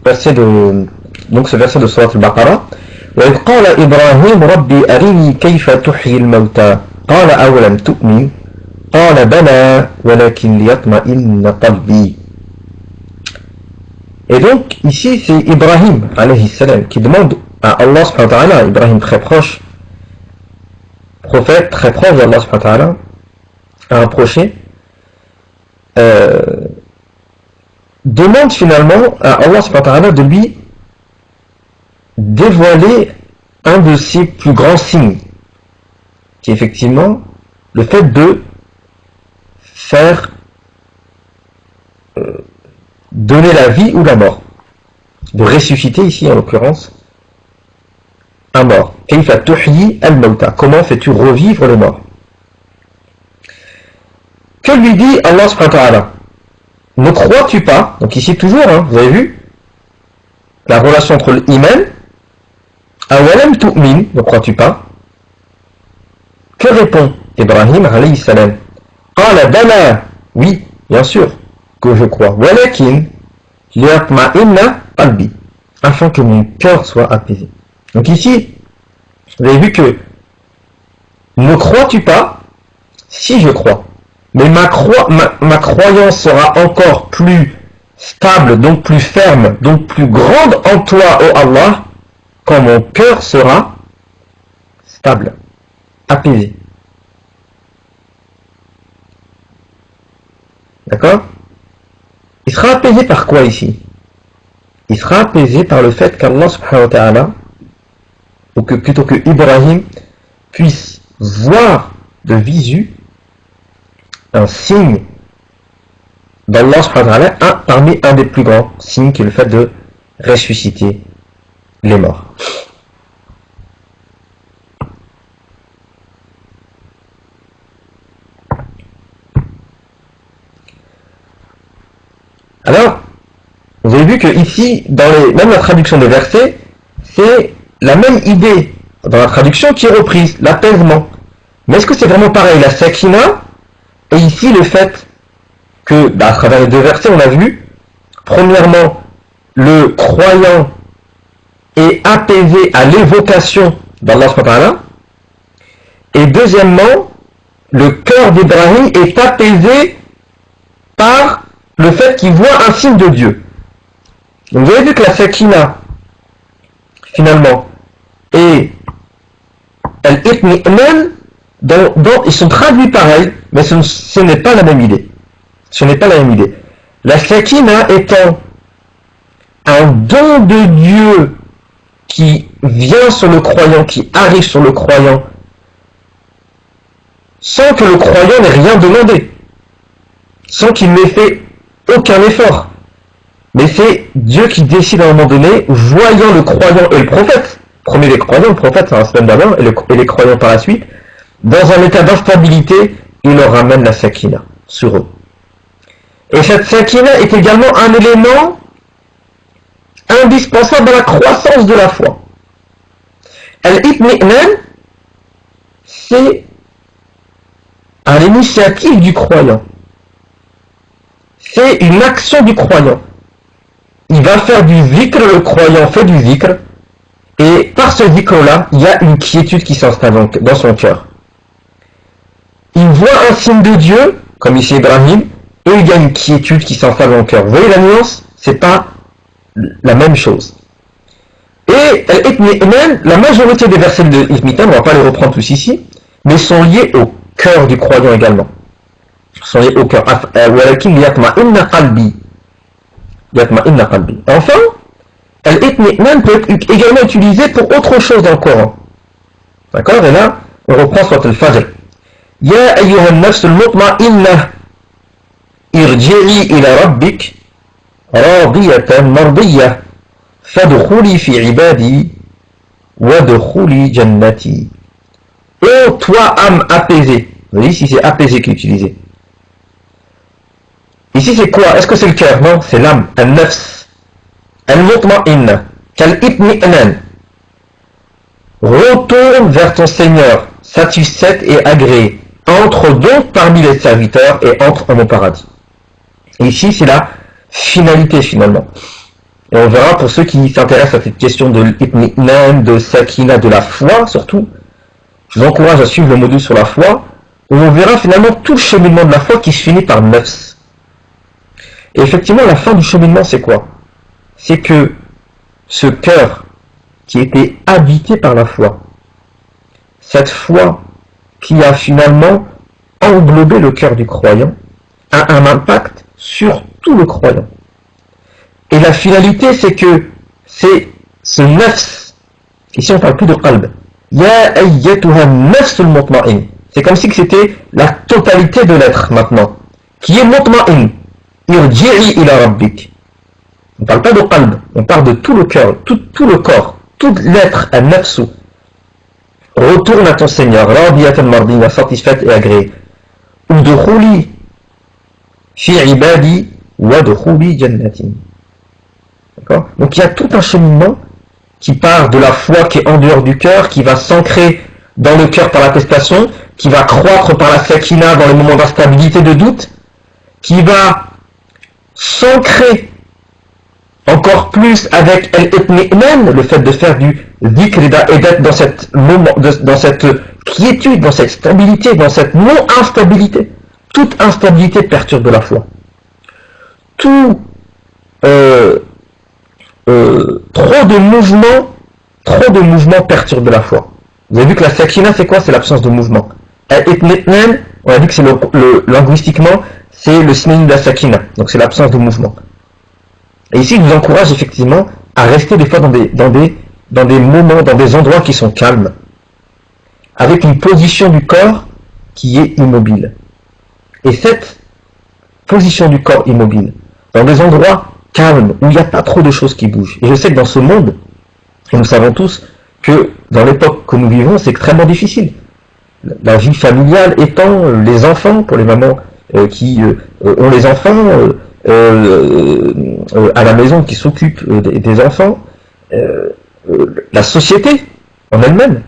donc ce verset de Surat al-Baqarah. وإذ قال إبراهيم ربي أرني كيف تحيي الموتى قال أولم تؤمن قال بلى ولكن ليطمئن قلبي. Et donc ici c'est Ibrahim alayhi salam qui demande à Allah subhanahu wa ta'ala, Ibrahim très proche, prophète très proche d'Allah subhanahu wa ta'ala, à approcher, demande finalement à Allah subhanahu wa ta'ala de lui dévoiler un de ses plus grands signes, qui est effectivement le fait de faire donner la vie ou la mort, de ressusciter ici en l'occurrence un mort. Kayfa tuhyi al-mawta, comment fais-tu revivre les morts? Que lui dit Allah subhanahu wa ta'ala? Ne crois-tu pas, donc ici toujours, vous avez vu la relation entre l'iman, awalam tu'min, ne crois-tu pas? Que répond Ibrahim alayhi salam? Qala bala, oui, bien sûr que je crois, walakin liyatma'inna qalbi, afin que mon cœur soit apaisé. Donc ici, vous avez vu que ne crois-tu pas? Si je crois, mais ma croyance sera encore plus stable, donc plus ferme, donc plus grande en toi, ô Allah, quand mon cœur sera stable, apaisé. D'accord? Il sera apaisé par quoi ici? Il sera apaisé par le fait qu'Allah subhanahu wa ta'ala, ou que plutôt que Ibrahim, puisse voir de visu un signe d'Allah subhanahu wa ta'ala, parmi un des plus grands signes qui est le fait de ressusciter les morts. Alors, vous avez vu que ici, même la traduction des versets, c'est la même idée dans la traduction qui est reprise, l'apaisement. Mais est-ce que c'est vraiment pareil, la sakina, et ici le fait que, à travers les deux versets, on a vu, premièrement, le croyant est apaisé à l'évocation d'Allah subhanahu wa ta'ala, et deuxièmement, le cœur d'Ibrahim est apaisé par le fait qu'il voit un signe de Dieu. Donc vous avez vu que la sakina, finalement, et al-itmi'nan, ils sont traduits pareil, mais ce n'est pas la même idée. Ce n'est pas la même idée. La sakina étant un don de Dieu qui vient sur le croyant, qui arrive sur le croyant, sans que le croyant n'ait rien demandé, sans qu'il n'ait fait aucun effort. Mais c'est Dieu qui décide à un moment donné, voyant le croyant et le prophète, premier les croyants, le prophète c'est un semaine d'abord, et les croyants par la suite, dans un état d'instabilité, il leur ramène la sakina sur eux. Et cette sakina est également un élément indispensable à la croissance de la foi. Al-itmi'nan, c'est à l'initiative du croyant. C'est une action du croyant. Il va faire du zikr, le croyant fait du zikr, et par ce zikr-là, il y a une quiétude qui s'installe dans son cœur. Il voit un signe de Dieu, comme ici Ibrahim, et il y a une quiétude qui s'installe dans le cœur. Vous voyez la nuance? C'est pas la même chose. Et la majorité des versets de l'Itmitan, on ne va pas les reprendre tous ici, mais sont liés au cœur du croyant également. Sont liés au cœur. Enfin, al-itmi'nan peut être également utilisé pour autre chose dans le Coran. D'accord? Et là, on reprend Surat al-Fajr. Ya ayyuha an-nafs al-mutma'inna irji'i ila rabbik radiyatan mardiyah fadkhuli fi ibadi wadkhuli jannati. Ô toi âme apaisée. Vous voyez ici c'est apaisé qui est utilisé. Ici c'est quoi? Est-ce que c'est le cœur? Non, c'est l'âme, al-nafs. Al-mutma'inna, kal-itmi'nan. Retourne vers ton Seigneur, satisfaite et agréée. Entre donc parmi les serviteurs et entre en mon paradis. Et ici c'est la finalité finalement. Et on verra pour ceux qui s'intéressent à cette question de l'itmi'nan, de sakina, de la foi surtout, je vous encourage à suivre le module sur la foi, où on verra finalement tout le cheminement de la foi qui se finit par nafs. Et effectivement, la fin du cheminement, c'est quoi? C'est que ce cœur qui était habité par la foi, cette foi qui a finalement englobé le cœur du croyant, a un impact sur tout le croyant. Et la finalité, c'est que c'est ce nafs, ici on parle plus de qalb, ya ayyatuha nafs al-mutma'in. C'est comme si c'était la totalité de l'être maintenant, qui est mutma'in, irji'i ila rabbik. On ne parle pas de qalb, on parle de tout le cœur, tout le corps, tout l'être, al-nafsu. Retourne à ton Seigneur, radiyatan mardiya, satisfaite et agréée. Udkhuli fi ibadi wa dukhuli jannatin. D'accord? Donc il y a tout un cheminement qui part de la foi qui est en dehors du cœur, qui va s'ancrer dans le cœur par l'attestation, qui va croître par la sakina dans les moments d'instabilité, de doute, qui va s'ancrer encore plus avec al-itmi'nan, le fait de faire du dhikr et d'être dans cette quiétude, dans cette stabilité, dans cette non-instabilité. Toute instabilité perturbe la foi. Trop de mouvements perturbent la foi. Vous avez vu que la sakina, c'est quoi? C'est l'absence de mouvement. Al-itmi'nan, on a dit que c'est linguistiquement, c'est le synonyme de la sakina. Donc c'est l'absence de mouvement. Et ici, je vous encourage effectivement à rester des fois dans des moments, dans des endroits qui sont calmes, avec une position du corps qui est immobile. Et cette position du corps immobile, dans des endroits calmes, où il n'y a pas trop de choses qui bougent. Et je sais que dans ce monde, et nous savons tous que dans l'époque que nous vivons, c'est extrêmement difficile. La vie familiale étant les enfants, pour les mamans qui ont les enfants, à la maison qui s'occupe des enfants, la société en elle-même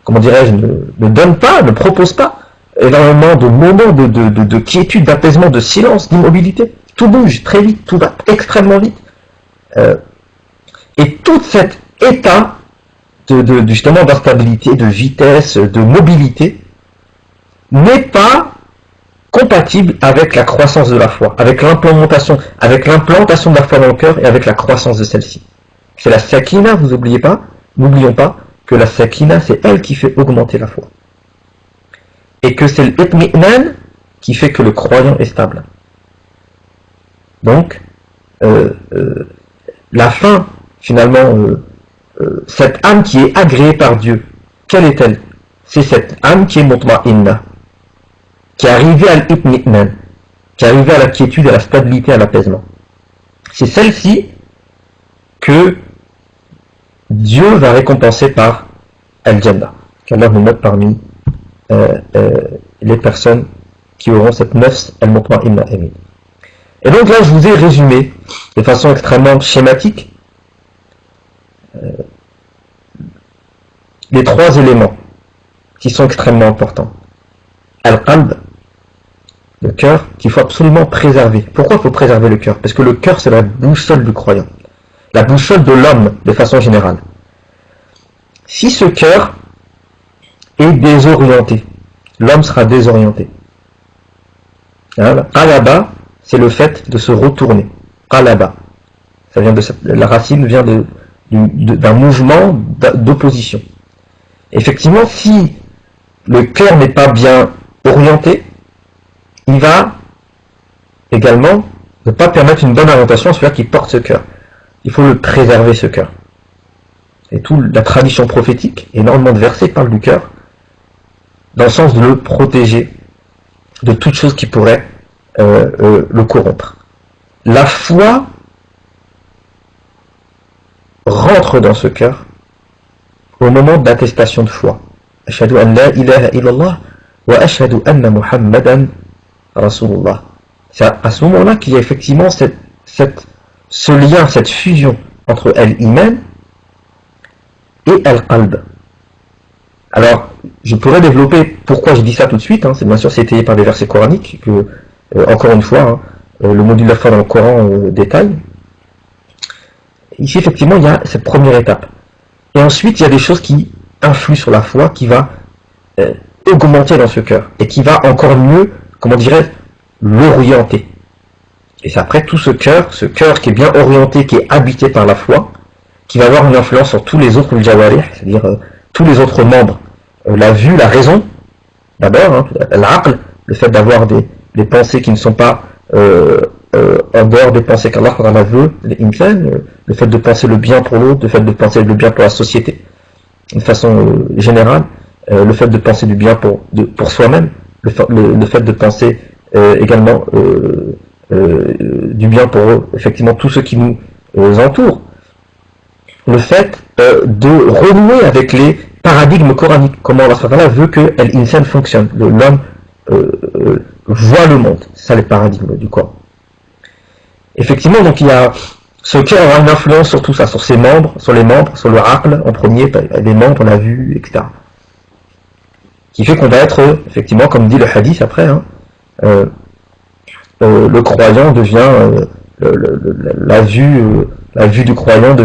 comment dirais-je, ne donne pas, ne propose pas énormément de moments de quiétude, d'apaisement, de silence, d'immobilité. Tout bouge très vite, tout va extrêmement vite. Et tout cet état justement d'instabilité, de vitesse, de mobilité n'est pas compatible avec la croissance de la foi, avec l'implantation de la foi dans le cœur et avec la croissance de celle-ci. C'est la sakina, n'oublions pas que la sakina, c'est elle qui fait augmenter la foi. Et que c'est l'itmi'nan qui fait que le croyant est stable. Donc, la fin, finalement, cette âme qui est agréée par Dieu, quelle est-elle? C'est cette âme qui est mutma'inna, qui est arrivée à l'itmi'nan, qui est arrivée à la quiétude, à la stabilité, à l'apaisement. C'est celle-ci que Dieu va récompenser par Al-Jannah. Qu'Allah nous mette parmi les personnes qui auront cette nafs al-mutma'inna. Et donc là, je vous ai résumé de façon extrêmement schématique les trois éléments qui sont extrêmement importants. Al-qalb, le cœur, qu'il faut absolument préserver. Pourquoi il faut préserver le cœur? Parce que le cœur, c'est la boussole du croyant, la boussole de l'homme de façon générale. Si ce cœur est désorienté, l'homme sera désorienté. Qalaba, c'est le fait de se retourner. Qalaba, ça vient la racine vient d'un mouvement d'opposition. Effectivement, si le cœur n'est pas bien orienté, il va également ne pas permettre une bonne orientation à celui qui porte ce cœur. Il faut le préserver, ce cœur. Et toute la tradition prophétique, énormément de versets parlent du cœur, dans le sens de le protéger de toute chose qui pourrait le corrompre. La foi rentre dans ce cœur au moment d'attestation de foi. Ashhadu an la ilaha illallah wa ashhadu anna Muhammadan Rasulullah. C'est à ce moment-là qu'il y a effectivement ce lien, cette fusion entre al-iman et al-qalb. Alors, je pourrais développer pourquoi je dis ça tout de suite, c'est bien sûr c'est étayé par des versets coraniques, que, encore une fois, le module de la foi dans le Coran détaille. Ici, effectivement, il y a cette première étape. Et ensuite, il y a des choses qui influent sur la foi, qui va augmenter dans ce cœur, et qui va encore mieux, comment dirais-je, l'orienter. Et c'est après tout ce cœur qui est bien orienté, qui est habité par la foi, qui va avoir une influence sur tous les autres jawarih, c'est-à-dire tous les autres membres. La vue, la raison, d'abord, hein, l'aql, le fait d'avoir des pensées qui ne sont pas en dehors des pensées qu'Allah veut, le fait de penser le bien pour l'autre, le fait de penser le bien pour la société, de façon générale, le fait de penser du bien pour soi-même, le fait de penser également du bien pour effectivement tous ceux qui nous entourent, le fait de renouer avec les paradigmes coraniques, comment Allah veut que l'insan fonctionne, l'homme voit le monde, c'est ça les paradigmes du Coran. Effectivement, donc il y a ce cœur aura une influence sur tout ça, sur ses membres, sur les membres, sur le aql en premier, les membres, la vue, etc. Qui fait qu'on va être, effectivement, comme dit le hadith après, hein, le croyant devient, la vue du croyant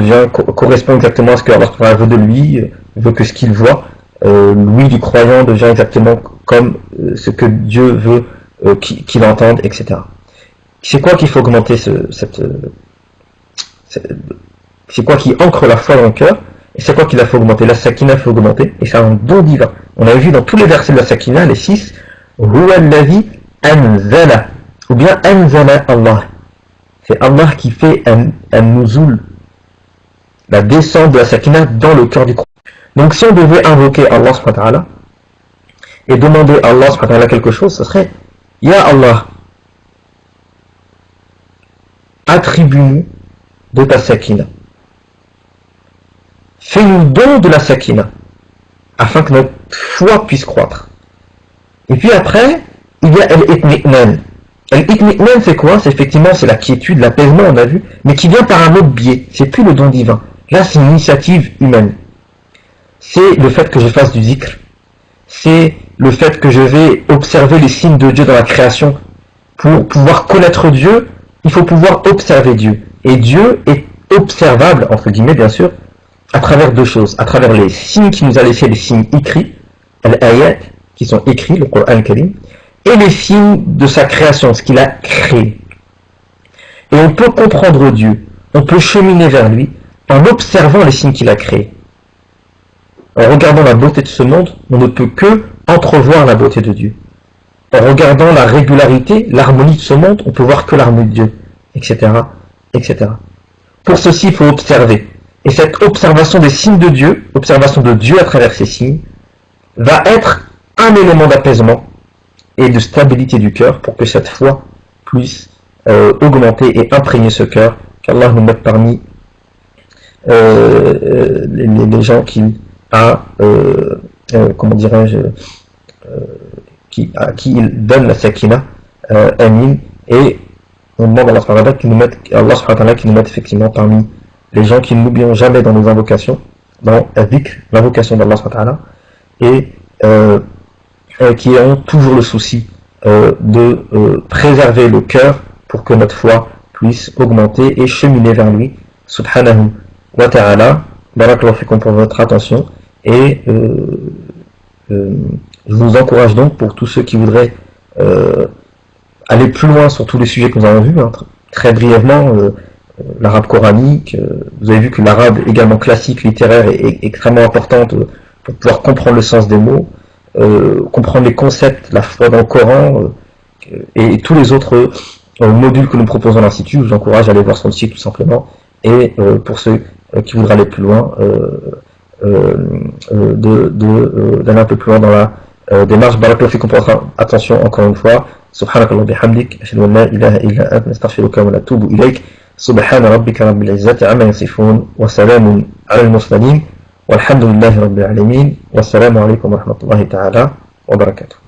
correspond exactement à ce que Allah veut de lui, veut que ce qu'il voit, l'ouïe du croyant devient exactement comme ce que Dieu veut qu'il entende, etc. C'est quoi qu'il faut augmenter c'est quoi qui ancre la foi dans le cœur, et c'est quoi qu'il faut augmenter? La sakina faut augmenter, et c'est un don divin. On a vu dans tous les versets de la sakina, les 6, huwa alladhi anzala, ou bien anzala Allah. C'est Allah qui fait un nuzul, la descente de la sakina dans le cœur du croyant. Donc si on devait invoquer Allah subhanahu wa ta'ala, et demander à Allah subhanahu wa ta'ala quelque chose, ce serait Ya Allah, attribue-nous de ta sakina. Fais-nous don de la sakina, afin que notre foi puisse croître. Et puis après, il y a al-itmi'nan. Al-itmi'nan, c'est quoi? C'est effectivement, c'est la quiétude, l'apaisement, on a vu, mais qui vient par un autre biais. C'est plus le don divin. Là, c'est une initiative humaine. C'est le fait que je fasse du zikr. C'est le fait que je vais observer les signes de Dieu dans la création. Pour pouvoir connaître Dieu, il faut pouvoir observer Dieu. Et Dieu est observable, entre guillemets bien sûr, à travers deux choses. À travers les signes qu'il nous a laissés, les signes écrits, al-ayat, qui sont écrits, le Coran al-Karim, et les signes de sa création, ce qu'il a créé. Et on peut comprendre Dieu, on peut cheminer vers lui, en observant les signes qu'il a créés. En regardant la beauté de ce monde, on ne peut que entrevoir la beauté de Dieu. En regardant la régularité, l'harmonie de ce monde, on peut voir que l'harmonie de Dieu, etc., etc. Pour ceci, il faut observer. Et cette observation des signes de Dieu, observation de Dieu à travers ces signes, va être un élément d'apaisement et de stabilité du cœur pour que cette foi puisse augmenter et imprégner ce cœur, qu'Allah nous mette parmi les gens qui a, comment dirais-je, à qui il donne la sakina, amin, et on demande à Allah subhanahu wa ta'ala qu'il nous mette effectivement parmi les gens qui ne n'oublieront jamais dans nos invocations, dans l'invocation d'Allah subhanahu wa ta'ala, et qui ont toujours le souci de préserver le cœur pour que notre foi puisse augmenter et cheminer vers lui, subhanahu wa ta'ala. Barakallahu fikum pour votre attention, et je vous encourage donc, pour tous ceux qui voudraient aller plus loin sur tous les sujets que nous avons vus, hein, très brièvement, l'arabe coranique, vous avez vu que l'arabe également classique, littéraire, est extrêmement importante pour pouvoir comprendre le sens des mots, comprendre les concepts, la foi dans le Coran, et tous les autres modules que nous proposons à l'Institut. Je vous encourage à aller voir sur le site tout simplement, et pour ceux qui voudraient aller plus loin, d'aller un peu plus loin dans la démarche. Barakallahu fikum pour votre attention encore une fois. Subhanakallah bihamdik, ashhadu an la ilaha illa anta, nastaghfiruka wa natubu ilayk. Subhana rabbika rabbil izzati amma yasifun, wa salamun ala al-mursalin, walhamdulillahi rabbil alamin, wassalamu alaykum wa rahmatullahi ta'ala wa barakatuh.